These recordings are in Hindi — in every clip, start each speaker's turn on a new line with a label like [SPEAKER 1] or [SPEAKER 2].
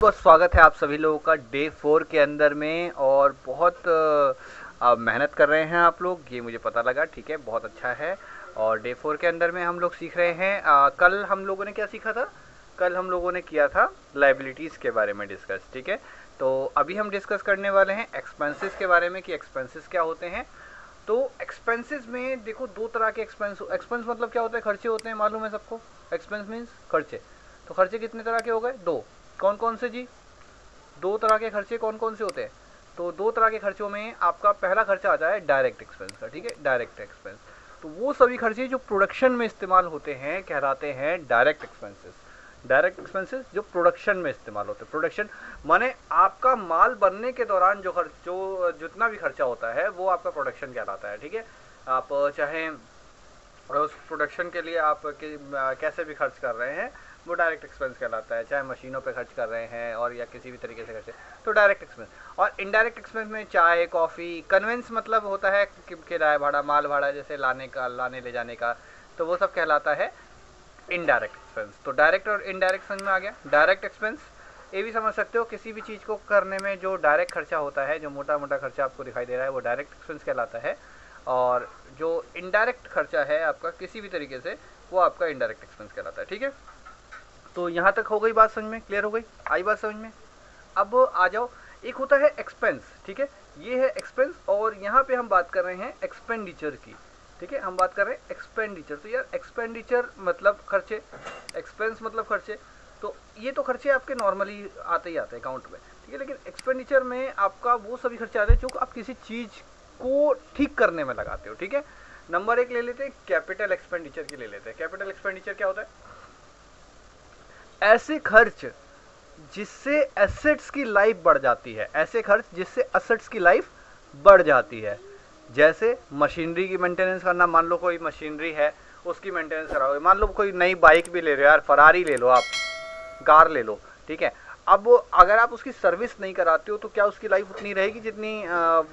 [SPEAKER 1] बहुत स्वागत है आप सभी लोगों का डे 4 के अंदर में। और बहुत मेहनत कर रहे हैं आप लोग, ये मुझे पता लगा। ठीक है, बहुत अच्छा है। और डे 4 के अंदर में हम लोग सीख रहे हैं। कल हम लोगों ने क्या सीखा था? कल हम लोगों ने किया था लाइबिलिटीज़ के बारे में डिस्कस। ठीक है, तो अभी हम डिस्कस करने वाले हैं एक्सपेंसेस के बारे में कि एक्सपेंसेस क्या होते हैं। तो एक्सपेंसेस में देखो, दो तरह के एक्सपेंस मतलब क्या होता है? खर्चे होते हैं, मालूम है सबको। एक्सपेंस मीन्स खर्चे। तो खर्चे कितने तरह के हो गए? दो। कौन कौन से जी? दो तरह के खर्चे कौन कौन से होते हैं? तो दो तरह के खर्चों में आपका पहला खर्चा आता है डायरेक्ट एक्सपेंस का। ठीक है, डायरेक्ट एक्सपेंस। तो वो सभी खर्चे जो प्रोडक्शन में इस्तेमाल होते हैं कहलाते हैं डायरेक्ट एक्सपेंसेस। डायरेक्ट एक्सपेंसेस जो प्रोडक्शन में इस्तेमाल होते हैं। प्रोडक्शन माने आपका माल बनने के दौरान जो जितना भी खर्चा होता है वो आपका प्रोडक्शन कहलाता है। ठीक है, आप चाहे उस प्रोडक्शन के लिए आप कैसे भी खर्च कर रहे हैं वो डायरेक्ट एक्सपेंस कहलाता है। चाहे मशीनों पे खर्च कर रहे हैं और या किसी भी तरीके से खर्चे, तो डायरेक्ट एक्सपेंस। और इनडायरेक्ट एक्सपेंस में चाय, कॉफ़ी, कन्वेंस मतलब होता है किराया भाड़ा, माल भाड़ा, जैसे लाने ले जाने का, तो वो सब कहलाता है इनडायरेक्ट एक्सपेंस। तो डायरेक्ट और इनडायरेक्ट समझ में आ गया। डायरेक्ट एक्सपेंस ये भी समझ सकते हो, किसी भी चीज़ को करने में जो डायरेक्ट खर्चा होता है, जो मोटा मोटा खर्चा आपको दिखाई दे रहा है, वो डायरेक्ट एक्सपेंस कहलाता है। और जो इनडायरेक्ट खर्चा है आपका किसी भी तरीके से, वो आपका इनडायरेक्ट एक्सपेंस कहलाता है। ठीक है, तो यहाँ तक हो गई बात समझ में? क्लियर हो गई? आई बात समझ में? अब आ जाओ, एक होता है एक्सपेंस। ठीक है, ये है एक्सपेंस। और यहाँ पे हम बात कर रहे हैं एक्सपेंडिचर की। ठीक है, हम बात कर रहे हैं एक्सपेंडिचर। तो यार एक्सपेंडिचर मतलब खर्चे, एक्सपेंस मतलब खर्चे। तो ये तो खर्चे आपके नॉर्मली आते ही आते हैं अकाउंट में। ठीक है, लेकिन एक्सपेंडिचर में आपका वो सभी खर्चे आते हैं जो आप किसी चीज़ को ठीक करने में लगाते हो। ठीक है, नंबर एक ले लेते हैं, कैपिटल एक्सपेंडिचर की ले लेते हैं। कैपिटल एक्सपेंडिचर क्या होता है? ऐसे खर्च जिससे एसेट्स की लाइफ बढ़ जाती है। ऐसे खर्च जिससे एसेट्स की लाइफ बढ़ जाती है। जैसे मशीनरी की मेंटेनेंस करना। मान लो कोई मशीनरी है, उसकी मेंटेनेंस कराओगे। मान लो कोई नई बाइक भी ले रहे हो, यार फरारी ले लो, आप कार ले लो। ठीक है, अब अगर आप उसकी सर्विस नहीं कराते हो तो क्या उसकी लाइफ उतनी रहेगी जितनी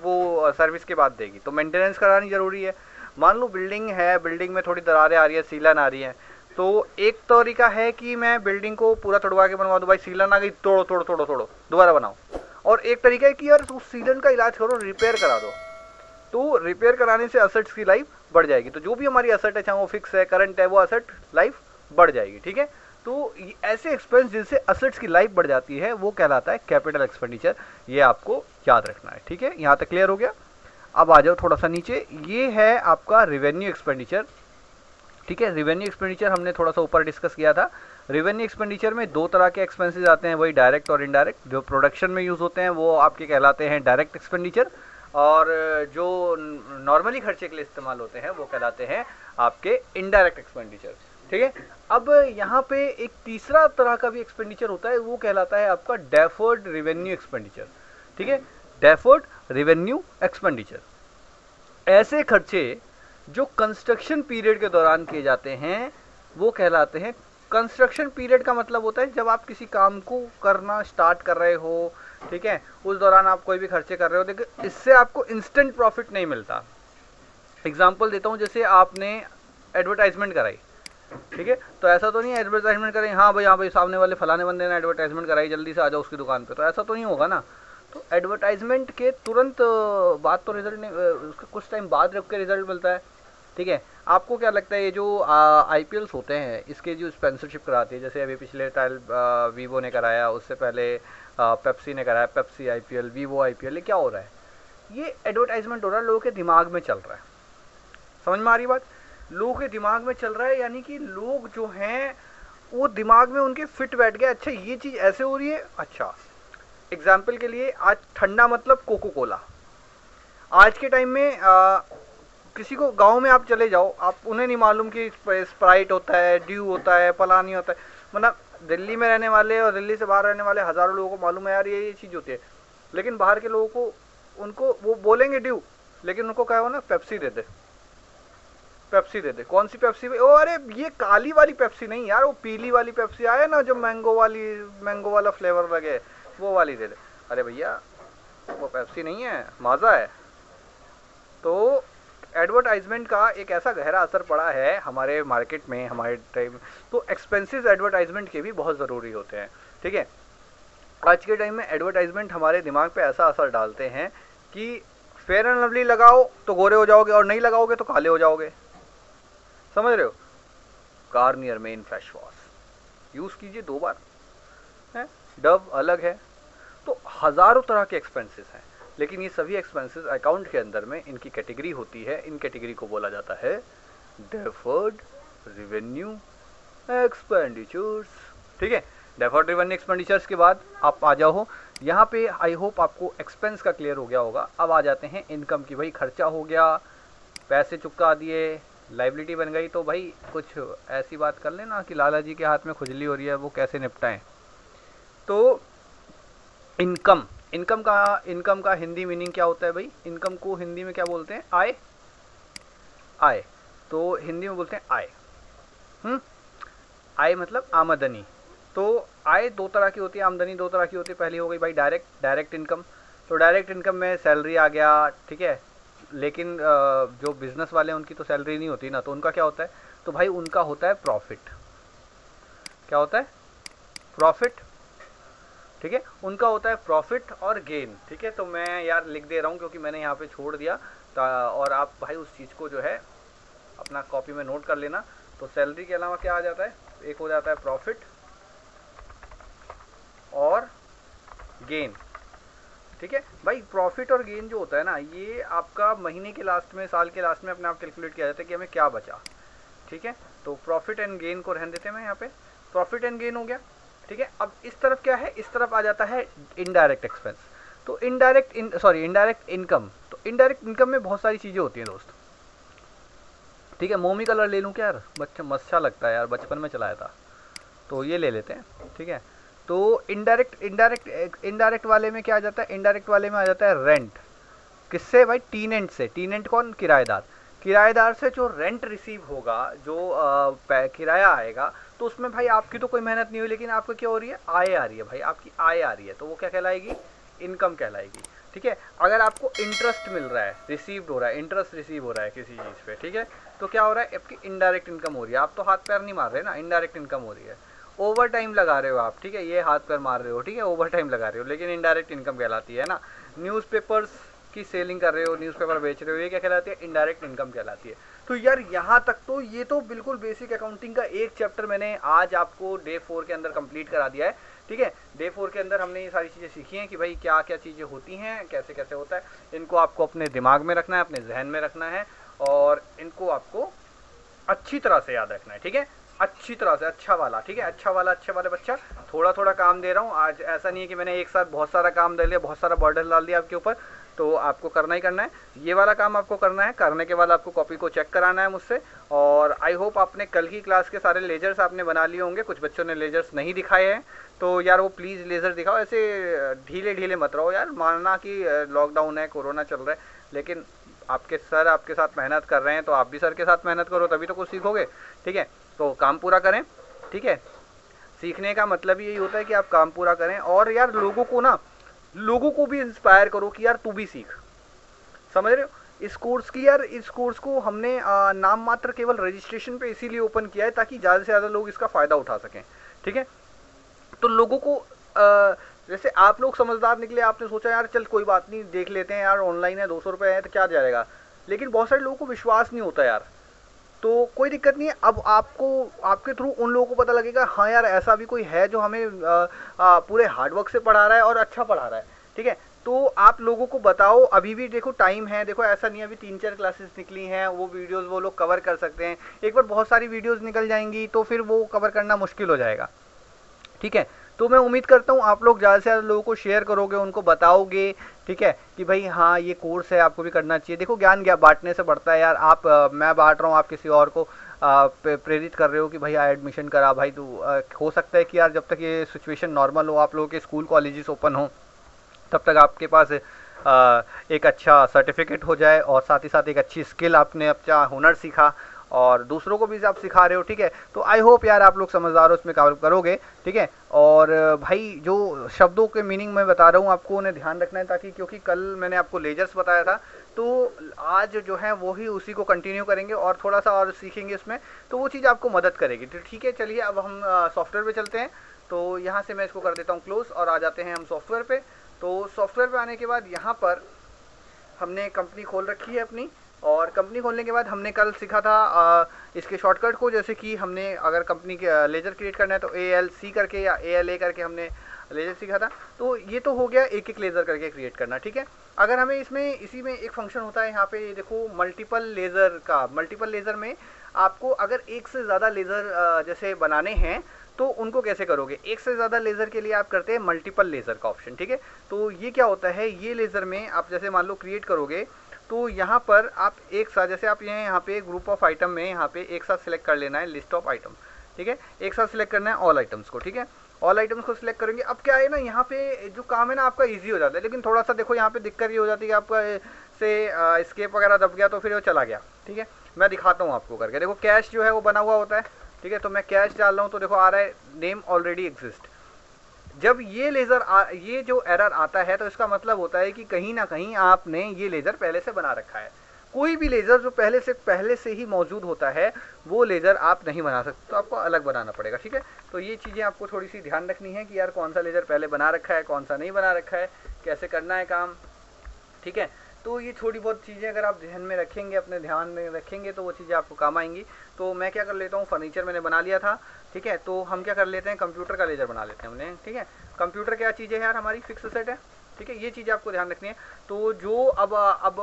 [SPEAKER 1] वो सर्विस के बाद देगी? तो मेंटेनेंस करानी जरूरी है। मान लो बिल्डिंग है, बिल्डिंग में थोड़ी दरारें आ रही है, सीलन आ रही है। तो एक तरीका है कि मैं बिल्डिंग को पूरा तोड़वा के बनवा दूं। भाई सीलन आ गई, तोड़ो तोड़ो तोड़ो तोड़ो, दोबारा बनाओ। और एक तरीका है कि यार उस सीलन का इलाज करो, रिपेयर करा दो। तो रिपेयर कराने से असेट्स की लाइफ बढ़ जाएगी। तो जो भी हमारी असेट है, चाहे वो फिक्स है, करंट है, वो असेट लाइफ बढ़ जाएगी। ठीक है, तो ऐसे एक्सपेंस जिनसे असेट्स की लाइफ बढ़ जाती है वो कहलाता है कैपिटल एक्सपेंडिचर। ये आपको याद रखना है। ठीक है, यहाँ तक क्लियर हो गया? अब आ जाओ थोड़ा सा नीचे, ये है आपका रेवेन्यू एक्सपेंडिचर। ठीक है, रेवेन्यू एक्सपेंडिचर हमने थोड़ा सा ऊपर डिस्कस किया था। रेवेन्यू एक्सपेंडिचर में दो तरह के एक्सपेंसेस आते हैं, वही डायरेक्ट और इनडायरेक्ट। जो प्रोडक्शन में यूज़ होते हैं वो आपके कहलाते हैं डायरेक्ट एक्सपेंडिचर, और जो नॉर्मली खर्चे के लिए इस्तेमाल होते हैं वो कहलाते हैं आपके इनडायरेक्ट एक्सपेंडिचर। ठीक है, अब यहाँ पे एक तीसरा तरह का भी एक्सपेंडिचर होता है, वो कहलाता है आपका डेफर्ड रेवेन्यू एक्सपेंडिचर। ठीक है, डेफर्ड रेवेन्यू एक्सपेंडिचर ऐसे खर्चे जो कंस्ट्रक्शन पीरियड के दौरान किए जाते हैं वो कहलाते हैं। कंस्ट्रक्शन पीरियड का मतलब होता है जब आप किसी काम को करना स्टार्ट कर रहे हो। ठीक है, उस दौरान आप कोई भी खर्चे कर रहे हो, देखिए इससे आपको इंस्टेंट प्रॉफिट नहीं मिलता। एग्जांपल देता हूँ, जैसे आपने एडवर्टाइजमेंट कराई। ठीक है, तो ऐसा तो नहीं है एडवर्टाइजमेंट करें, हाँ भाई सामने वाले फलाने बंदे ने एडवर्टाइजमेंट कराई, जल्दी से आ जाओ उसकी दुकान पे, तो ऐसा तो नहीं होगा ना। तो एडवर्टाइजमेंट के तुरंत बाद तो रिजल्ट नहीं, उसके कुछ टाइम बाद रुक के रिजल्ट मिलता है। ठीक है, आपको क्या लगता है ये जो आईपीएल्स होते हैं इसके जो स्पॉन्सरशिप कराती है, जैसे अभी पिछले टाइल वीवो ने कराया, उससे पहले पेप्सी ने कराया, पेप्सी आईपीएल, वीवो आईपीएल, ये क्या हो रहा है? ये एडवर्टाइजमेंट हो रहा है, लोगों के दिमाग में चल रहा है। समझ में आ रही बात? लोगों के दिमाग में चल रहा है, यानी कि लोग जो हैं वो दिमाग में उनके फिट बैठ गया, अच्छा ये चीज़ ऐसे हो रही है। अच्छा, एग्जाम्पल के लिए आज ठंडा मतलब कोको कोला। आज के टाइम में किसी को गांव में आप चले जाओ, आप उन्हें नहीं मालूम कि स्प्राइट होता है, ड्यू होता है, पलानी होता है। मतलब दिल्ली में रहने वाले और दिल्ली से बाहर रहने वाले हज़ारों लोगों को मालूम है यार ये चीज़ होती है, लेकिन बाहर के लोगों को, उनको वो बोलेंगे ड्यू, लेकिन उनको क्या हो ना, पेप्सी दे दे, पेप्सी दे दे। कौन सी पेप्सी? ओ अरे ये काली वाली पेप्सी नहीं यार, वो पीली वाली पेप्सी आया ना जो मैंगो वाला फ्लेवर लगे, वो वाली दे दे। अरे भैया वो पेप्सी नहीं है, माजा है। तो एडवर्टाइजमेंट का एक ऐसा गहरा असर पड़ा है हमारे मार्केट में, हमारे टाइम। तो एक्सपेंसेस एडवर्टाइजमेंट के भी बहुत ज़रूरी होते हैं। ठीक है, आज के टाइम में एडवर्टाइजमेंट हमारे दिमाग पे ऐसा असर डालते हैं कि फेयर एंड लवली लगाओ तो गोरे हो जाओगे और नहीं लगाओगे तो काले हो जाओगे, समझ रहे हो। Garnier men fresh wash use कीजिए 2 बार है, डव अलग है। तो हजारों तरह के एक्सपेंसेस हैं, लेकिन ये सभी एक्सपेंसेस अकाउंट के अंदर में इनकी कैटेगरी होती है। इन कैटेगरी को बोला जाता है डेफर्ड रेवेन्यू एक्सपेंडिचर्स, ठीक है। डेफर्ड रेवेन्यू एक्सपेंडिचर्स के बाद आप आ जाओ यहाँ पे। आई होप आपको एक्सपेंस का क्लियर हो गया होगा। अब आ जाते हैं इनकम की। भाई खर्चा हो गया, पैसे चुका दिए, लाइबिलिटी बन गई, तो भाई कुछ ऐसी बात कर लेना कि लाला जी के हाथ में खुजली हो रही है, वो कैसे निपटाएं। तो इनकम, इनकम का हिंदी मीनिंग क्या होता है भाई? इनकम को हिंदी में क्या बोलते हैं? आय। आय तो हिंदी में बोलते हैं आय। आय मतलब आमदनी। तो आय 2 तरह की होती है, आमदनी 2 तरह की होती है। पहली हो गई भाई डायरेक्ट इनकम। तो डायरेक्ट इनकम में सैलरी आ गया, ठीक है। लेकिन जो बिजनेस वाले हैं उनकी तो सैलरी नहीं होती ना, तो उनका क्या होता है? तो भाई उनका होता है प्रॉफिट। क्या होता है? प्रॉफिट, ठीक है। उनका होता है प्रॉफिट और गेन, ठीक है। तो मैं यार लिख दे रहा हूँ क्योंकि मैंने यहाँ पे छोड़ दिया, और आप भाई उस चीज़ को जो है अपना कॉपी में नोट कर लेना। तो सैलरी के अलावा क्या आ जाता है? एक हो जाता है प्रॉफिट और गेन, ठीक है भाई। प्रॉफिट और गेन जो होता है ना, ये आपका महीने के लास्ट में, साल के लास्ट में अपने आप कैलकुलेट किया जाता है कि हमें क्या बचा, ठीक है। तो प्रॉफिट एंड गेन को रहने देते हैं। मैं यहाँ पे प्रॉफिट एंड गेन हो गया, ठीक है। अब इस तरफ क्या है? इस तरफ आ जाता है इनडायरेक्ट एक्सपेंस। तो इनडायरेक्ट इनकम। तो इनडायरेक्ट इनकम में बहुत सारी चीज़ें होती हैं दोस्त, ठीक है। मोमी कलर ले लूँ क्या यार? बच्चा अच्छा लगता है यार, बचपन में चलाया था, तो ये ले लेते हैं, ठीक है। तो इनडायरेक्ट वाले में क्या आ जाता है? इनडायरेक्ट वाले में आ जाता है रेंट। किससे भाई? टीनेंट से। टीनेंट कौन? किराएदार। किराएदार से जो रेंट रिसीव होगा, जो किराया आएगा, तो उसमें भाई आपकी तो कोई मेहनत नहीं हुई, लेकिन आपको क्या हो रही है? आय आ रही है भाई, आपकी आय आ रही है, तो वो क्या कहलाएगी? इनकम कहलाएगी, ठीक है। अगर आपको इंटरेस्ट मिल रहा है, रिसीव्ड हो रहा है, इंटरेस्ट रिसीव हो रहा है किसी चीज़ पे, ठीक है, तो क्या हो रहा है? आपकी इनडायरेक्ट इनकम हो रही है। आप तो हाथ पैर नहीं मार रहे ना, इनडायरेक्ट इनकम हो रही है। ओवर टाइम लगा रहे हो आप, ठीक है, ये हाथ पैर मार रहे हो, ठीक है, ओवर टाइम लगा रहे हो, लेकिन इनडायरेक्ट इनकम कहलाती है ना। न्यूज़पेपर्स की सेलिंग कर रहे हो, न्यूज़पेपर बेच रहे हो, ये क्या कहलाती है? इनडायरेक्ट इनकम कहलाती है। तो यार यहाँ तक तो ये तो बिल्कुल बेसिक अकाउंटिंग का एक चैप्टर मैंने आज आपको डे 4 के अंदर कंप्लीट करा दिया है, ठीक है। डे 4 के अंदर हमने ये सारी चीज़ें सीखी हैं कि भाई क्या क्या चीज़ें होती हैं, कैसे कैसे होता है। इनको आपको अपने दिमाग में रखना है, अपने जहन में रखना है, और इनको आपको अच्छी तरह से याद रखना है, ठीक है। अच्छी तरह से, अच्छा वाला, ठीक है, अच्छे वाले बच्चा। थोड़ा थोड़ा काम दे रहा हूँ आज, ऐसा नहीं है कि मैंने एक साथ बहुत सारा काम दे लिया, बहुत सारा बर्डन डाल दिया आपके ऊपर। तो आपको करना ही करना है, ये वाला काम आपको करना है। करने के बाद आपको कॉपी को चेक कराना है मुझसे। और आई होप आपने कल की क्लास के सारे लेजर्स आपने बना लिए होंगे। कुछ बच्चों ने लेजर्स नहीं दिखाए हैं, तो यार वो प्लीज़ लेजर दिखाओ। ऐसे ढीले ढीले मत रहो यार। मानना कि लॉकडाउन है, कोरोना चल रहा है, लेकिन आपके सर आपके साथ मेहनत कर रहे हैं, तो आप भी सर के साथ मेहनत करो, तभी तो कुछ सीखोगे, ठीक है। तो काम पूरा करें, ठीक है। सीखने का मतलब यही होता है कि आप काम पूरा करें, और यार लोगों को भी इंस्पायर करो कि यार तू भी सीख, समझ रहे हो। इस कोर्स को हमने नाम मात्र केवल रजिस्ट्रेशन पे इसीलिए ओपन किया है ताकि ज़्यादा से ज़्यादा लोग इसका फ़ायदा उठा सकें, ठीक है। तो लोगों को जैसे आप लोग समझदार निकले, आपने सोचा यार चल कोई बात नहीं, देख लेते हैं यार, ऑनलाइन है, 200 रुपये है तो क्या जाएगा। लेकिन बहुत सारे लोगों को विश्वास नहीं होता यार, तो कोई दिक्कत नहीं है। अब आपको आपके थ्रू उन लोगों को पता लगेगा, हाँ यार ऐसा भी कोई है जो हमें पूरे हार्डवर्क से पढ़ा रहा है और अच्छा पढ़ा रहा है, ठीक है। तो आप लोगों को बताओ, अभी भी देखो टाइम है, देखो ऐसा नहीं है अभी 3-4 क्लासेस निकली हैं, वो वीडियोस वो लोग कवर कर सकते हैं। एक बार बहुत सारी वीडियोस निकल जाएंगी तो फिर वो कवर करना मुश्किल हो जाएगा, ठीक है। तो मैं उम्मीद करता हूँ आप लोग ज़्यादा से ज़्यादा लोगों को शेयर करोगे, उनको बताओगे, ठीक है, कि भाई हाँ ये कोर्स है, आपको भी करना चाहिए। देखो ज्ञान बांटने से बढ़ता है यार। मैं बांट रहा हूँ, आप किसी और को प्रेरित कर रहे हो कि भाई एडमिशन करा भाई। तो हो सकता है कि यार जब तक ये सिचुएशन नॉर्मल हो, आप लोगों के स्कूल कॉलेजेस ओपन हो, तब तक आपके पास एक अच्छा सर्टिफिकेट हो जाए, और साथ ही साथ एक अच्छी स्किल, आपने अपना हुनर सीखा और दूसरों को भी आप सिखा रहे हो, ठीक है। तो आई होप यार आप लोग समझदार हो, इसमें काम करोगे, ठीक है। और भाई जो शब्दों के मीनिंग मैं बता रहा हूँ आपको, उन्हें ध्यान रखना है, ताकि क्योंकि कल मैंने आपको लेजर्स बताया था, तो आज जो है वो ही उसी को कंटिन्यू करेंगे और थोड़ा सा और सीखेंगे इसमें, तो वो चीज़ आपको मदद करेगी, तो ठीक है। चलिए अब हम सॉफ्टवेयर पे चलते हैं। तो यहाँ से मैं इसको कर देता हूँ क्लोज और आ जाते हैं हम सॉफ्टवेयर पे। तो सॉफ्टवेयर पे आने के बाद यहाँ पर हमने कंपनी खोल रखी है अपनी, और कंपनी खोलने के बाद हमने कल सीखा था इसके शॉर्टकट को, जैसे कि हमने अगर कंपनी के लेजर क्रिएट करना है तो ALC करके या ALA करके हमने लेजर सीखा था। तो ये तो हो गया एक एक लेज़र करके क्रिएट करना, ठीक है। अगर हमें इसमें इसी में एक फंक्शन होता है यहाँ पे देखो मल्टीपल लेज़र का। मल्टीपल लेज़र में आपको अगर एक से ज़्यादा लेज़र जैसे बनाने हैं तो उनको कैसे करोगे, एक से ज़्यादा लेज़र के लिए आप करते हैं मल्टीपल लेज़र का ऑप्शन, ठीक है। तो ये क्या होता है, ये लेज़र में आप जैसे मान लो क्रिएट करोगे तो यहाँ पर आप एक साथ, जैसे आप यहाँ पे ग्रुप ऑफ आइटम में यहाँ पे एक साथ सिलेक्ट कर लेना है लिस्ट ऑफ आइटम, ठीक है। एक साथ सिलेक्ट करना है ऑल आइटम्स को, ठीक है। ऑल आइटम्स को सिलेक्ट करेंगे। अब क्या है ना, यहाँ पे जो काम है ना आपका इजी हो जाता है, लेकिन थोड़ा सा देखो यहाँ पे दिक्कत ये हो जाती है कि आपका से स्केप वगैरह दब गया तो फिर वो चला गया, ठीक है। मैं दिखाता हूँ आपको करके। देखो कैश जो है वो बना हुआ होता है, ठीक है। तो मैं कैश डाल रहा हूँ तो देखो आ रहा है नेम ऑलरेडी एग्जिस्ट। जब ये लेज़र ये जो एरर आता है तो इसका मतलब होता है कि कहीं ना कहीं आपने ये लेज़र पहले से बना रखा है। कोई भी लेज़र जो पहले से ही मौजूद होता है वो लेज़र आप नहीं बना सकते, तो आपको अलग बनाना पड़ेगा, ठीक है। तो ये चीज़ें आपको थोड़ी सी ध्यान रखनी है कि यार कौन सा लेज़र पहले बना रखा है, कौन सा नहीं बना रखा है, कैसे करना है काम, ठीक है। तो ये थोड़ी बहुत चीज़ें अगर आप ध्यान में रखेंगे, अपने ध्यान में रखेंगे तो वो चीज़ें आपको काम आएंगी। तो मैं क्या कर लेता हूँ, फर्नीचर मैंने बना लिया था, ठीक है। तो हम क्या कर लेते हैं, कंप्यूटर का लेज़र बना लेते हैं हमने, ठीक है। कंप्यूटर क्या चीज़ है यार, हमारी फिक्स सेट है, ठीक है। ये चीज़ आपको ध्यान रखनी है। तो जो अब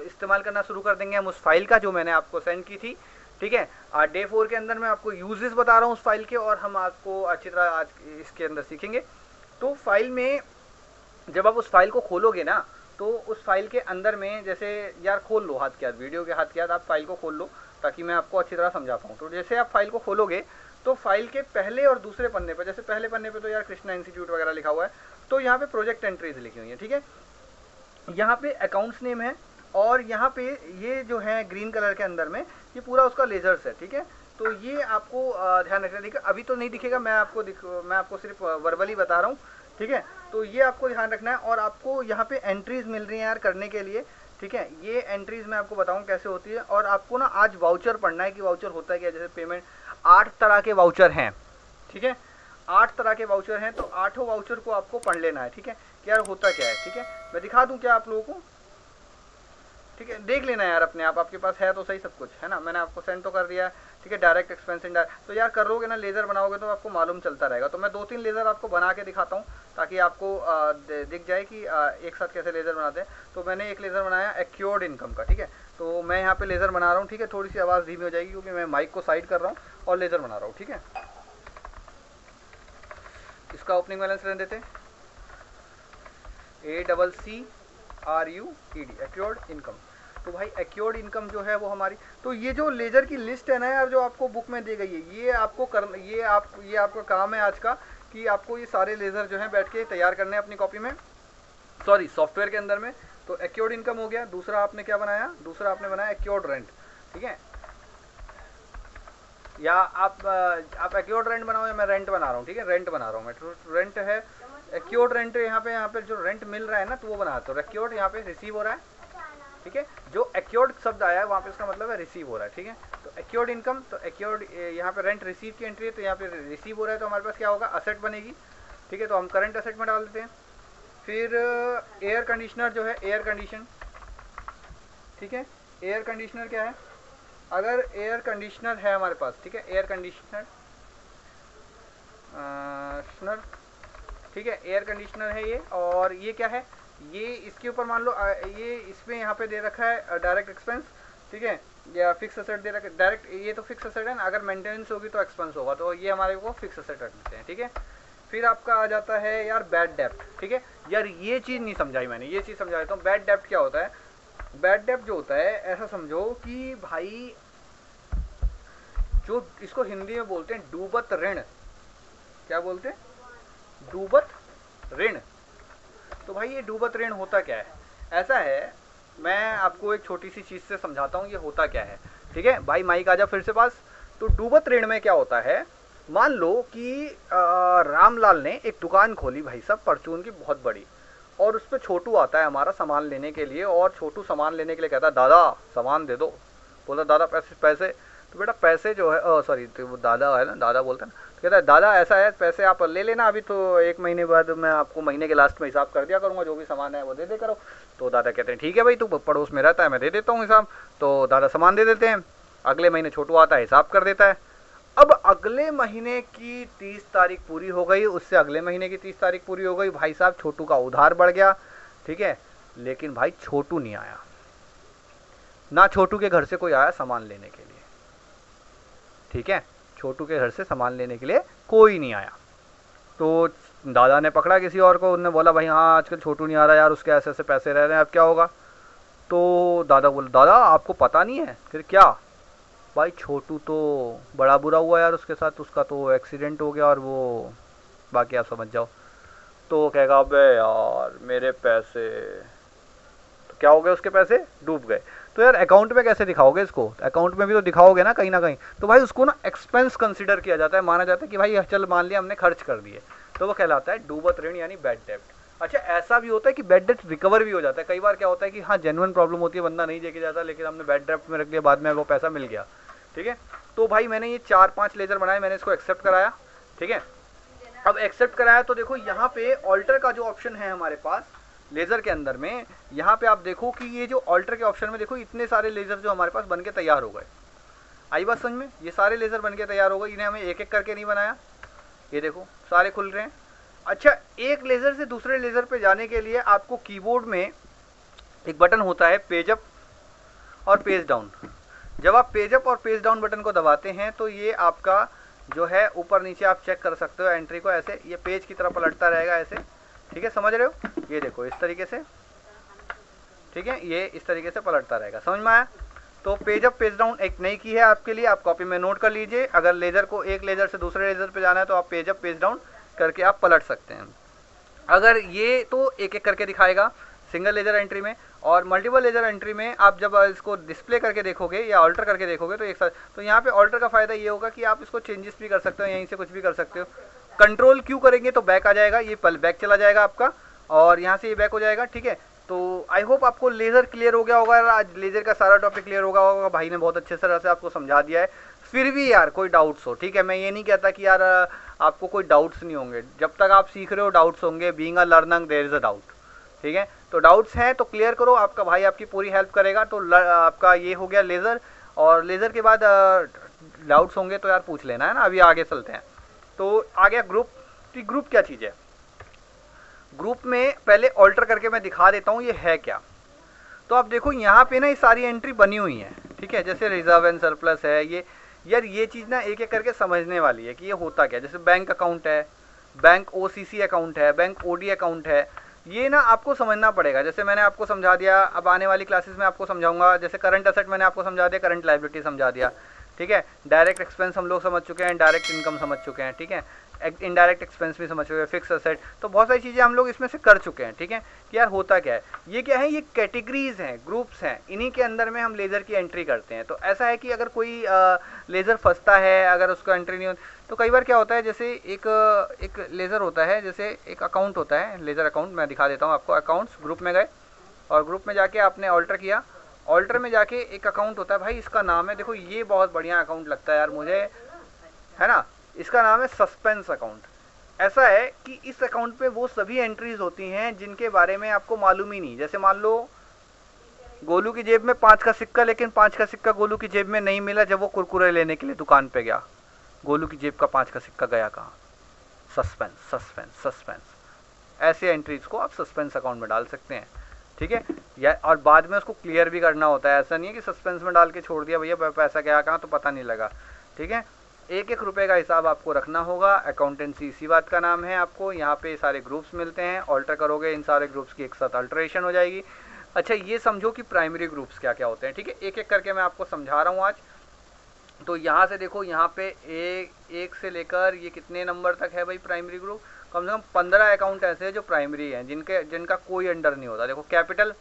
[SPEAKER 1] इस्तेमाल करना शुरू कर देंगे हम उस फाइल का जो मैंने आपको सेंड की थी, ठीक है। डे 4 के अंदर मैं आपको यूजेस बता रहा हूँ उस फाइल के, और हम आपको अच्छी तरह आज इसके अंदर सीखेंगे। तो फाइल में जब आप उस फाइल को खोलोगे ना, तो उस फाइल के अंदर में जैसे यार खोल लो हाथ के हाथ, वीडियो के हाथ के हाथ आप फाइल को खोल लो ताकि मैं आपको अच्छी तरह समझा पाऊँ। तो जैसे आप फाइल को खोलोगे तो फाइल के पहले और दूसरे पन्ने पर, जैसे पहले पन्ने पे तो यार कृष्णा इंस्टीट्यूट वगैरह लिखा हुआ है, तो यहाँ पे प्रोजेक्ट एंट्रीज लिखी हुई है, ठीक है। यहाँ पे अकाउंट्स नेम है, और यहाँ पे ये जो है ग्रीन कलर के अंदर में ये पूरा उसका लेजर्स है, ठीक है। तो ये आपको ध्यान रखना है। अभी तो नहीं दिखेगा, मैं आपको सिर्फ वर्बली बता रहा हूँ, ठीक है। तो ये आपको ध्यान रखना है, और आपको यहाँ पे एंट्रीज मिल रही हैं यार करने के लिए, ठीक है। ये एंट्रीज मैं आपको बताऊँ कैसे होती है। और आपको ना आज वाउचर पढ़ना है कि वाउचर होता है क्या। जैसे पेमेंट 8 तरह के वाउचर हैं, ठीक है। 8 तरह के वाउचर हैं, तो 8 वाउचर को आपको पढ़ लेना है, ठीक है, कि यार होता क्या है, ठीक है। मैं दिखा दूं क्या आप लोगों को, ठीक है। देख लेना यार अपने आप, आपके पास है तो सही सब कुछ, है ना। मैंने आपको सेंड तो कर दिया है, ठीक है। डायरेक्ट एक्सपेंस तो यार करोगे ना, लेज़र बनाओगे तो आपको मालूम चलता रहेगा। तो मैं 2-3 लेज़र आपको बना के दिखाता हूँ ताकि आपको दिख जाए कि एक साथ कैसे लेज़र बनाते हैं। तो मैंने एक लेज़र बनाया एक्योर्ड इनकम का, ठीक है। तो मैं यहाँ पे लेज़र बना रहा हूँ, ठीक है। थोड़ी सी आवाज़ धीमी हो जाएगी क्योंकि मैं माइक को साइड कर रहा हूँ और लेज़र बना रहा हूँ, ठीक है। इसका ओपनिंग बैलेंस रहने देते हैं ACCRUED, एक्योर्ड इनकम। तो भाई एक्योर्ड इनकम जो है वो हमारी, तो ये जो लेजर की लिस्ट है ना यार जो आपको बुक में दी गई है, ये आपको करना, ये आपका काम है आज का कि आपको ये सारे लेजर जो है बैठ के तैयार करने हैं अपनी कॉपी में, सॉरी सॉफ्टवेयर के अंदर में। तो एक्योर्ड इनकम हो गया। दूसरा आपने क्या बनाया, दूसरा आपने बनाया एक्योर्ड रेंट, ठीक है। या आप एक्योर्ड रेंट बनाओ या मैं रेंट बना रहा हूँ, ठीक है। रेंट बना रहा हूँ मैं, तो रेंट है एक्योर्ड रेंट। यहाँ पे जो रेंट मिल रहा है ना तो वो बना दो। एक्योर्ड यहाँ पे रिसीव हो रहा है, ठीक है। जो एक्योर्ड शब्द आया है वहाँ पे इसका मतलब है रिसीव हो रहा है, ठीक है। तो एक्योर्ड इनकम, तो एक्योर्ड यहाँ पे रेंट रिसीव की एंट्री है, तो यहाँ पे रिसीव हो रहा है, तो हमारे पास क्या होगा, असेट बनेगी, ठीक है। तो हम करंट असेट में डाल देते हैं। फिर एयर कंडीशनर जो है, एयर कंडीशन, ठीक है। एयर कंडीशनर क्या है, अगर एयर कंडीशनर है हमारे पास, ठीक है, एयर कंडीशनर, ठीक है, एयर कंडीशनर है ये। और ये क्या है, ये इसके ऊपर मान लो ये इसमें यहाँ पे दे रखा है डायरेक्ट एक्सपेंस, ठीक है, या फिक्स असेट दे रखा है डायरेक्ट। ये तो फिक्स असेट है ना, अगर मेंटेनेंस होगी तो एक्सपेंस होगा, तो ये हमारे को फिक्स असेट रख देते हैं, ठीक है। फिर आपका आ जाता है यार बैड डेप्ट, ठीक है। यार ये चीज़ नहीं समझाई मैंने, ये चीज़ समझा देता हूँ। बैड डेप्ट क्या होता है, बैड डेप्ट जो होता है, ऐसा समझो कि भाई जो इसको हिंदी में बोलते हैं डूबत ऋण, क्या बोलते हैं, डूबत ऋण। तो भाई ये डूबत ऋण होता क्या है, ऐसा है, मैं आपको एक छोटी सी चीज़ से समझाता हूँ ये होता क्या है, ठीक है। भाई माइक आजा फिर से पास। तो डूबत ऋण में क्या होता है, मान लो कि रामलाल ने एक दुकान खोली भाई साहब परचून की बहुत बड़ी, और उस पर छोटू आता है हमारा सामान लेने के लिए, और छोटू सामान लेने के लिए कहता है दादा सामान दे दो। बोला दादा पैसे पैसे, तो बेटा पैसे जो है सॉरी तो वो दादा है ना, दादा बोलते हैं ना, कहता है दादा ऐसा है, पैसे आप ले लेना, अभी तो 1 महीने बाद मैं आपको महीने के लास्ट में हिसाब कर दिया करूँगा, जो भी सामान है वो दे दे करो। तो दादा कहते हैं ठीक है भाई, तू पड़ोस में रहता है, मैं दे देता हूँ हिसाब। तो दादा सामान दे देते हैं। अगले महीने छोटू आता है, हिसाब कर देता है। अब अगले महीने की 30 तारीख पूरी हो गई, उससे अगले महीने की 30 तारीख पूरी हो गई, भाई साहब छोटू का उधार बढ़ गया, ठीक है। लेकिन भाई छोटू नहीं आया, ना छोटू के घर से कोई आया सामान लेने के लिए, ठीक है। छोटू के घर से सामान लेने के लिए कोई नहीं आया। तो दादा ने पकड़ा किसी और को, उन्होंने बोला भाई हाँ आजकल छोटू नहीं आ रहा यार, उसके ऐसे ऐसे पैसे रह रहे हैं, अब क्या होगा। तो दादा बोला दादा आपको पता नहीं है। फिर क्या भाई, छोटू तो बड़ा बुरा हुआ यार उसके साथ, उसका तो एक्सीडेंट हो गया और वो बाकी आप समझ जाओ। तो वो कहेगा अबे यार मेरे पैसे, तो क्या हो गए, उसके पैसे डूब गए। तो यार अकाउंट में कैसे दिखाओगे इसको, अकाउंट में भी तो दिखाओगे ना कहीं ना कहीं। तो भाई उसको ना एक्सपेंस कंसीडर किया जाता है, माना जाता है कि भाई चल मान लिया हमने खर्च कर दिए, तो वो कहलाता है डूबत ऋण यानी बैड डेब्ट। अच्छा ऐसा भी होता है कि बैड डेब्ट रिकवर भी हो जाता है। कई बार क्या होता है कि हाँ जेन्युइन प्रॉब्लम होती है, बंदा नहीं देके जाता, लेकिन हमने बैड डेब्ट में रख दिया, बाद में वो पैसा मिल गया, ठीक है। तो भाई मैंने ये 4-5 लेजर बनाए, मैंने इसको एक्सेप्ट कराया, ठीक है। अब एक्सेप्ट कराया तो देखो यहाँ पे ऑल्टर का जो ऑप्शन है हमारे पास लेजर के अंदर में, यहाँ पे आप देखो कि ये जो ऑल्टर के ऑप्शन में देखो इतने सारे लेजर जो हमारे पास बनके तैयार हो गए। आई बात समझ में, ये सारे लेजर बनके तैयार हो गए, इन्हें हमें एक एक करके नहीं बनाया, ये देखो सारे खुल रहे हैं। अच्छा एक लेजर से दूसरे लेजर पे जाने के लिए आपको कीबोर्ड में एक बटन होता है पेज अप और पेज डाउन। जब आप पेज अप और पेज डाउन बटन को दबाते हैं तो ये आपका जो है ऊपर नीचे आप चेक कर सकते हो एंट्री को, ऐसे ये पेज की तरफ पलटता रहेगा ऐसे, ठीक है, समझ रहे हो। ये देखो इस तरीके से, ठीक है, ये इस तरीके से पलटता रहेगा, समझ में आया। तो पेज अप पेज डाउन एक नई की है आपके लिए, आप कॉपी में नोट कर लीजिए। अगर लेजर को एक लेजर से दूसरे लेजर पे जाना है तो आप पेज अप पेज डाउन करके आप पलट सकते हैं। अगर ये तो एक एक करके दिखाएगा सिंगल लेजर एंट्री में, और मल्टीपल लेजर एंट्री में आप जब इसको डिस्प्ले करके देखोगे या ऑल्टर करके देखोगे तो एक साथ, तो यहाँ पे ऑल्टर का फायदा ये होगा कि आप इसको चेंजेस भी कर सकते हो, यहीं से कुछ भी कर सकते हो। कंट्रोल क्यू करेंगे तो बैक आ जाएगा, ये पल बैक चला जाएगा आपका, और यहाँ से ये बैक हो जाएगा, ठीक है। तो आई होप आपको लेजर क्लियर हो गया होगा, आज लेजर का सारा टॉपिक क्लियर हो गया होगा, भाई ने बहुत अच्छे तरह से आपको समझा दिया है। फिर भी यार कोई डाउट्स हो, ठीक है, मैं ये नहीं कहता कि यार आपको कोई डाउट्स नहीं होंगे, जब तक आप सीख रहे हो डाउट्स होंगे, being a learner there is a doubt, ठीक है। तो डाउट्स हैं तो क्लियर करो, आपका भाई आपकी पूरी हेल्प करेगा। तो आपका ये हो गया लेज़र, और लेज़र के बाद डाउट्स होंगे तो यार पूछ लेना है ना। अभी आगे चलते हैं। तो आ गया ग्रुप। तो ग्रुप क्या चीज़ है, ग्रुप में पहले ऑल्टर करके मैं दिखा देता हूँ ये है क्या। तो आप देखो यहाँ पे ना ये सारी एंट्री बनी हुई है, ठीक है, जैसे रिजर्व एंड सरप्लस है, ये यार ये चीज़ ना एक एक करके समझने वाली है कि ये होता क्या। जैसे बैंक अकाउंट है, बैंक ओसीसी अकाउंट है, बैंक ओडी अकाउंट है, ये ना आपको समझना पड़ेगा। जैसे मैंने आपको समझा दिया, अब आने वाली क्लासेस में आपको समझाऊंगा। जैसे करंट असेट मैंने आपको समझा दिया, करंट लायबिलिटी समझा दिया, ठीक है। डायरेक्ट एक्सपेंस हम लोग समझ चुके हैं, डायरेक्ट इनकम समझ चुके हैं, ठीक है। इनडायरेक्ट एक्सपेंस भी समझ चुके हैं, फिक्स असेट, तो बहुत सारी चीज़ें हम लोग इसमें से कर चुके हैं, ठीक है। कि यार होता क्या है, ये क्या है, ये कैटेगरीज हैं, ग्रुप्स हैं, इन्हीं के अंदर में हम लेज़र की एंट्री करते हैं। तो ऐसा है कि अगर कोई लेज़र फंसता है, अगर उसको एंट्री नहीं हो, तो कई बार क्या होता है, जैसे एक लेज़र होता है, जैसे एक अकाउंट होता है, लेज़र अकाउंट मैं दिखा देता हूँ आपको। अकाउंट्स, ग्रुप में गए और ग्रुप में जाके आपने ऑल्टर किया, ऑल्टर में जाके एक अकाउंट होता है, भाई इसका नाम है, देखो ये बहुत बढ़िया अकाउंट लगता है यार मुझे, है ना, इसका नाम है सस्पेंस अकाउंट। ऐसा है कि इस अकाउंट पे वो सभी एंट्रीज होती हैं जिनके बारे में आपको मालूम ही नहीं। जैसे मान लो गोलू की जेब में 5 का सिक्का, लेकिन 5 का सिक्का गोलू की जेब में नहीं मिला जब वो कुरकुरे लेने के लिए दुकान पे गया, गोलू की जेब का 5 का सिक्का गया कहाँ। सस्पेंस सस्पेंस सस्पेंस, ऐसे एंट्रीज को आप सस्पेंस अकाउंट में डाल सकते हैं, ठीक है। या और बाद में उसको क्लियर भी करना होता है, ऐसा नहीं है कि सस्पेंस में डाल के छोड़ दिया भैया पैसा गया कहाँ तो पता नहीं लगा, ठीक है। एक एक रुपए का हिसाब आपको रखना होगा। अकाउंटेंसी इसी बात का नाम है। आपको यहाँ पे सारे ग्रुप्स मिलते हैं, ऑल्टर करोगे इन सारे ग्रुप्स की एक साथ अल्टरेशन हो जाएगी। अच्छा ये समझो कि प्राइमरी ग्रुप्स क्या क्या होते हैं, ठीक है, एक एक करके मैं आपको समझा रहा हूँ आज। तो यहाँ से देखो, यहाँ पे एक से लेकर ये कितने नंबर तक है भाई प्राइमरी ग्रुप, कम से कम 15 अकाउंट ऐसे हैं जो प्राइमरी हैं, जिनका कोई अंडर नहीं होता। देखो कैपिटल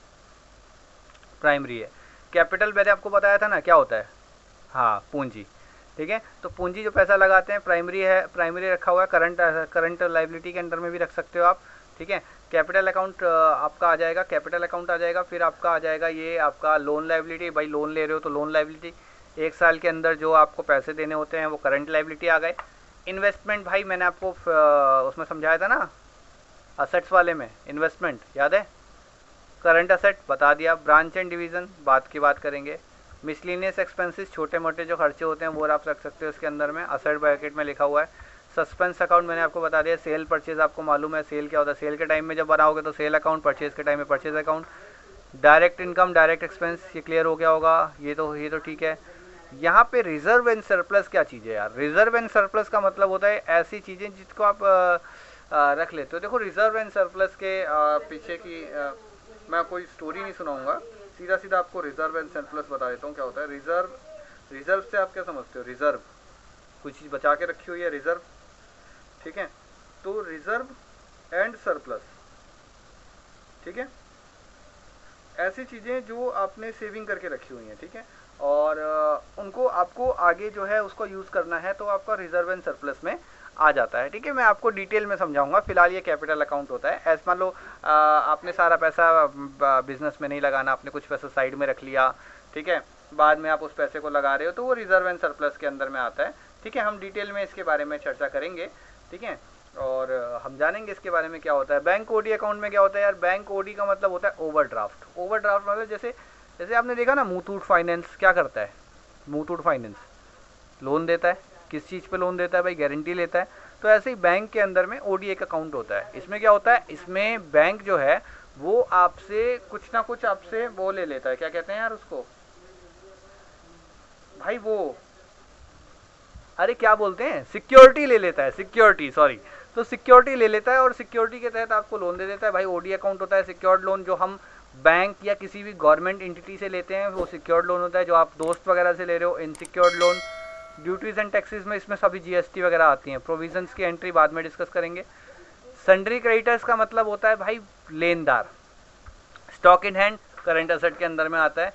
[SPEAKER 1] प्राइमरी है, कैपिटल मैंने आपको बताया था ना क्या होता है, हाँ पूंजी, ठीक है। तो पूंजी जो पैसा लगाते हैं प्राइमरी है, प्राइमरी रखा हुआ है, करंट लायबिलिटी के अंडर में भी रख सकते हो आप, ठीक है। कैपिटल अकाउंट आपका आ जाएगा, कैपिटल अकाउंट आ जाएगा। फिर आपका आ जाएगा ये आपका लोन लायबिलिटी, भाई लोन ले रहे हो तो लोन लायबिलिटी, 1 साल के अंदर जो आपको पैसे देने होते हैं वो करंट लायबिलिटी आ गए, इन्वेस्टमेंट भाई मैंने आपको उसमें समझाया था ना, असेट्स वाले में इन्वेस्टमेंट याद है। करंट असेट बता दिया। ब्रांच एंड डिवीज़न बात की बात करेंगे। मिसलिनियस एक्सपेंसेस छोटे मोटे जो खर्चे होते हैं वो आप रख सकते हो इसके अंदर में, असेट ब्रैकेट में लिखा हुआ है। सस्पेंस अकाउंट मैंने आपको बता दिया। सेल परचेज आपको मालूम है, सेल क्या होता है, सेल के टाइम में जब बनाओगे तो सेल अकाउंट, परचेज के टाइम में purchase account. Direct income, direct expense, ये क्लियर हो गया होगा, ये तो ठीक है। यहाँ पे रिजर्व एंड सरप्लस क्या चीज़ है यार? रिजर्व एंड सरप्लस का मतलब होता है ऐसी चीज़ें जिसको आप रख लेते हो। देखो रिजर्व एंड सरप्लस के पीछे की मैं कोई स्टोरी नहीं सुनाऊंगा, सीधा सीधा आपको रिजर्व एंड सरप्लस बता देता हूँ क्या होता है। रिजर्व से आप क्या समझते हो? रिजर्व कोई चीज़ बचा के रखी हुई है, रिजर्व, ठीक है। तो रिजर्व एंड सरप्लस, ठीक है, ऐसी चीज़ें जो आपने सेविंग करके रखी हुई हैं, ठीक है, और उनको आपको आगे जो है उसको यूज़ करना है, तो आपका रिजर्व एंड सरप्लस में आ जाता है, ठीक है। मैं आपको डिटेल में समझाऊंगा। फिलहाल ये कैपिटल अकाउंट होता है। ऐसा मान लो आपने सारा पैसा बिजनेस में नहीं लगाना, आपने कुछ पैसा साइड में रख लिया, ठीक है, बाद में आप उस पैसे को लगा रहे हो, तो वो रिजर्व एंड सरप्लस के अंदर में आता है, ठीक है। हम डिटेल में इसके बारे में चर्चा करेंगे, ठीक है, और हम जानेंगे इसके बारे में क्या होता है। बैंक ओडी अकाउंट में क्या होता है यार? बैंक ओडी का मतलब होता है ओवरड्राफ्ट। ओवरड्राफ्ट मतलब जैसे आपने देखा ना, मुथूट फाइनेंस क्या करता है? मुथूट फाइनेंस लोन देता है। किस चीज़ पे लोन देता है भाई? गारंटी लेता है। तो ऐसे ही बैंक के अंदर में ओडी एक अकाउंट होता है। इसमें क्या होता है? इसमें बैंक जो है वो आपसे कुछ ना कुछ आपसे वो ले लेता है, क्या कहते हैं यार उसको भाई, वो अरे क्या बोलते हैं, सिक्योरिटी ले लेता है, सिक्योरिटी, सॉरी। तो सिक्योरिटी ले लेता है और सिक्योरिटी के तहत आपको लोन दे देता है भाई। ओडी अकाउंट होता है सिक्योर्ड लोन, जो हम बैंक या किसी भी गवर्नमेंट एंटिटी से लेते हैं वो सिक्योर्ड लोन होता है। जो आप दोस्त वगैरह से ले रहे हो insecured loan. Duties and taxes में इसमें सभी जीएसटी वगैरह आती हैं। प्रोविजंस की एंट्री बाद में डिस्कस करेंगे। सन्ड्री क्रेडिटर्स का मतलब होता है भाई लेनदार। Stock in hand current asset के अंदर में आता है,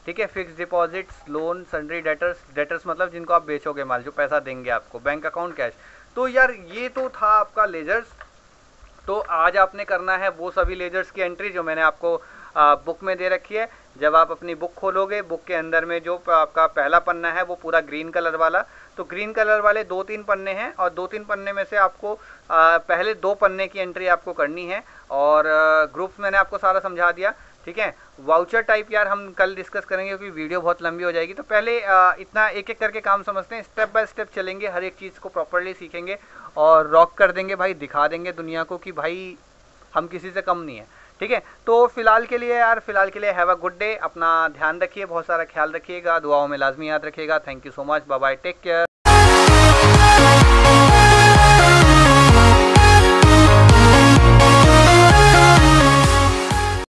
[SPEAKER 1] ठीक है। Fix deposits, loan, sundry debtors मतलब जिनको आप बेचोगे माल, जो पैसा देंगे आपको। Bank account, cash. तो यार ये तो था आपका लेजर्स। तो आज आपने करना है वो सभी लेजर्स की एंट्री जो मैंने आपको बुक में दे रखी है। जब आप अपनी बुक खोलोगे, बुक के अंदर में जो आपका पहला पन्ना है वो पूरा ग्रीन कलर वाला, तो ग्रीन कलर वाले 2-3 पन्ने हैं, और 2-3 पन्ने में से आपको पहले 2 पन्ने की एंट्री आपको करनी है। और ग्रुप्स मैंने आपको सारा समझा दिया, ठीक है। वाउचर टाइप यार हम कल डिस्कस करेंगे क्योंकि वीडियो बहुत लंबी हो जाएगी। तो पहले इतना एक एक करके काम समझते हैं, स्टेप बाय स्टेप चलेंगे, हर एक चीज़ को प्रॉपरली सीखेंगे और रॉक कर देंगे भाई, दिखा देंगे दुनिया को कि भाई हम किसी से कम नहीं है, ठीक है। तो फिलहाल के लिए हैव अ गुड डे। अपना ध्यान रखिए, बहुत सारा ख्याल रखिएगा, दुआओं में लाजमी याद रखिएगा। Thank you so much, bye bye, take care.